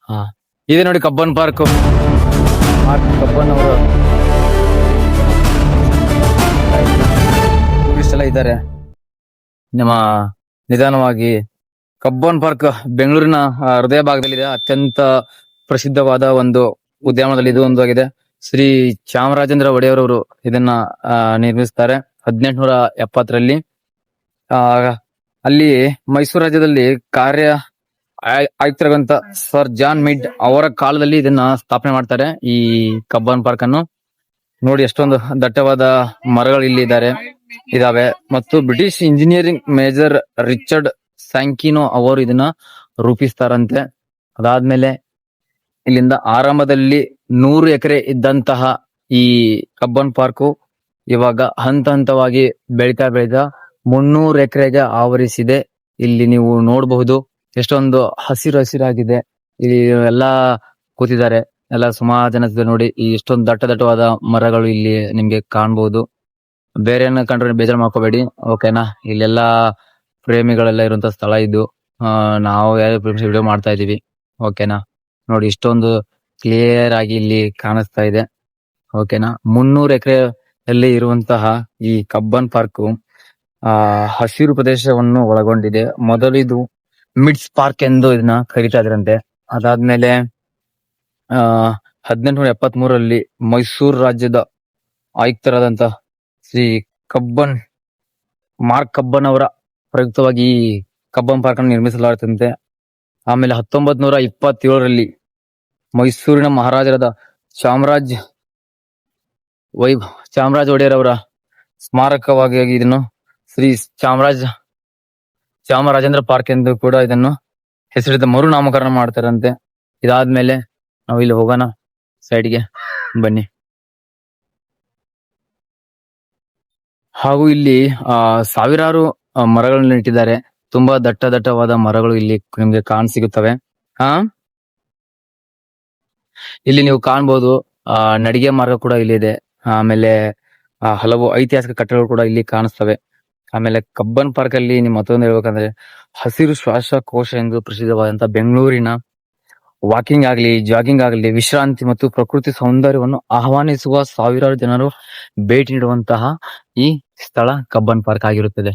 ಹಾ, ಇದೆ ನೋಡಿ ಕಬ್ಬನ್ ಪಾರ್ಕ್. ಕಬ್ಬನ್ ಅವರು ಟೂರಿಸ್ಟ್ ಎಲ್ಲ ಇದ್ದಾರೆ. ನಮ್ಮ ನಿಧಾನವಾಗಿ ಕಬ್ಬನ್ ಪಾರ್ಕ್ ಬೆಂಗಳೂರಿನ ಹೃದಯ ಭಾಗದಲ್ಲಿದೆ. ಅತ್ಯಂತ ಪ್ರಸಿದ್ಧವಾದ ಒಂದು ಉದ್ಯಾನವನದಲ್ಲಿ ಇದು ಒಂದು ಆಗಿದೆ. ಶ್ರೀ ಚಾಮರಾಜೇಂದ್ರ ಒಡೆಯರವರು ಇದನ್ನ ನಿರ್ಮಿಸ್ತಾರೆ 1870ರಲ್ಲಿ. ಅಲ್ಲಿ ಮೈಸೂರು ರಾಜ್ಯದಲ್ಲಿ ಕಾರ್ಯ ಆಯುಕ್ತರಾದಂತ ಸರ್ ಜಾನ್ ಮಿಡ್ ಅವರ ಕಾಲದಲ್ಲಿ ಇದನ್ನ ಸ್ಥಾಪನೆ ಮಾಡ್ತಾರೆ. ಈ ಕಬ್ಬನ್ ಪಾರ್ಕ್ ಅನ್ನು ನೋಡಿ, ಎಷ್ಟೊಂದು ದಟ್ಟವಾದ ಮರಗಳು ಇಲ್ಲಿ ಇದಾವೆ. ಮತ್ತು ಬ್ರಿಟಿಷ್ ಇಂಜಿನಿಯರಿಂಗ್ ಮೇಜರ್ ರಿಚರ್ಡ್ ಸ್ಯಾಂಕಿನೋ ಅವರು ಇದನ್ನ ರೂಪಿಸ್ತಾರಂತೆ. ಅದಾದ್ಮೇಲೆ ಇಲ್ಲಿಂದ ಆರಂಭದಲ್ಲಿ 100 ಎಕರೆ ಇದ್ದಂತಹ ಈ ಕಬ್ಬನ್ ಪಾರ್ಕು ಇವಾಗ ಹಂತ ಹಂತವಾಗಿ ಬೆಳೀತಾ 300 ಎಕರೆಗೆ ಆವರಿಸಿದೆ. ಇಲ್ಲಿ ನೀವು ನೋಡಬಹುದು ಎಷ್ಟೊಂದು ಹಸಿರಾಗಿದೆ. ಇಲ್ಲಿ ಎಲ್ಲಾ ಕೂತಿದ್ದಾರೆ, ಎಲ್ಲ ಸುಮಾರು ಜನ ನೋಡಿ. ಈ ಎಷ್ಟೊಂದು ದಟ್ಟವಾದ ಮರಗಳು ಇಲ್ಲಿ ನಿಮ್ಗೆ ಕಾಣಬಹುದು. ಬೇರೆ ಏನ ಕಂಡ್ರೆ ಬೇಜಾರು ಮಾಡ್ಕೋಬೇಡಿ, ಓಕೆನಾ. ಇಲ್ಲೆಲ್ಲಾ ಪ್ರೇಮಿಗಳೆಲ್ಲ ಇರುವಂತ ಸ್ಥಳ ಇದು. ನಾವು ವಿಡಿಯೋ ಮಾಡ್ತಾ ಇದೀವಿ, ಓಕೆನಾ. ನೋಡಿ, ಇಷ್ಟೊಂದು ಕ್ಲಿಯರ್ ಆಗಿ ಇಲ್ಲಿ ಕಾಣಿಸ್ತಾ ಇದೆ, ಓಕೆನಾ. 300 ಎಕರೆ ಅಲ್ಲಿ ಇರುವಂತಹ ಈ ಕಬ್ಬನ್ ಪಾರ್ಕ್ ಹಸಿರು ಪ್ರದೇಶವನ್ನು ಒಳಗೊಂಡಿದೆ. ಮೊದಲು ಇದು ಮಿಡ್ಸ್ ಪಾರ್ಕ್ ಎಂದು ಇದನ್ನ ಕರೀತಾ ಇದ್ರಂತೆ. ಅದಾದ್ಮೇಲೆ 1873ರಲ್ಲಿ ಮೈಸೂರು ರಾಜ್ಯದ ಆಯುಕ್ತರಾದಂತ ಶ್ರೀ ಮಾರ್ಕ್ ಕಬ್ಬನ್ ಅವರ ಪ್ರಯುಕ್ತವಾಗಿ ಈ ಕಬ್ಬನ್ ಪಾರ್ಕ್ ಅನ್ನು ನಿರ್ಮಿಸಲಾಗುತ್ತಂತೆ. ಆಮೇಲೆ 1927ರಲ್ಲಿ ಮೈಸೂರಿನ ಮಹಾರಾಜರಾದ ಚಾಮರಾಜ ಒಡೆಯರ್ ಅವರ ಸ್ಮಾರಕವಾಗಿ ಇದನ್ನು ಶ್ರೀ ಚಾಮರಾಜೇಂದ್ರ ಪಾರ್ಕ್ ಎಂದು ಕೂಡ ಇದನ್ನು ಹೆಸರಿದ ಮರುನಾಮಕರಣ ಮಾಡ್ತಾರಂತೆ. ಇದಾದ್ಮೇಲೆ ನಾವು ಇಲ್ಲಿ ಹೋಗೋಣ, ಸೈಡ್ಗೆ ಬನ್ನಿ. ಹಾಗೂ ಇಲ್ಲಿ ಸಾವಿರಾರು ಮರಗಳನ್ನು ನೆಟ್ಟಿದ್ದಾರೆ. ತುಂಬಾ ದಟ್ಟವಾದ ಮರಗಳು ಇಲ್ಲಿ ನಿಮ್ಗೆ ಕಾಣಸಿಗುತ್ತವೆ. ಇಲ್ಲಿ ನೀವು ಕಾಣಬಹುದು ನಡಿಗೆ ಮಾರ್ಗ ಕೂಡ ಇಲ್ಲಿ ಇದೆ. ಆಮೇಲೆ ಹಲವು ಐತಿಹಾಸಿಕ ಕಟ್ಟಡಗಳು ಕೂಡ ಇಲ್ಲಿ ಕಾಣಿಸ್ತವೆ. ಆಮೇಲೆ ಕಬ್ಬನ್ ಪಾರ್ಕ್ ಅಲ್ಲಿ ನಿಮ್ ಮತ್ತೊಂದು ಹೇಳ್ಬೇಕಂದ್ರೆ ಹಸಿರು ಶ್ವಾಸಕೋಶ ಎಂದು ಪ್ರಸಿದ್ಧವಾದಂತ ಬೆಂಗಳೂರಿನ ವಾಕಿಂಗ್ ಆಗ್ಲಿ, ಜಾಗಿಂಗ್ ಆಗ್ಲಿ, ವಿಶ್ರಾಂತಿ ಮತ್ತು ಪ್ರಕೃತಿ ಸೌಂದರ್ಯವನ್ನು ಆಹ್ವಾನಿಸುವ ಸಾವಿರಾರು ಜನರು ಭೇಟಿ ನೀಡುವಂತಹ ಈ ಸ್ಥಳ ಕಬ್ಬನ್ ಪಾರ್ಕ್ ಆಗಿರುತ್ತದೆ.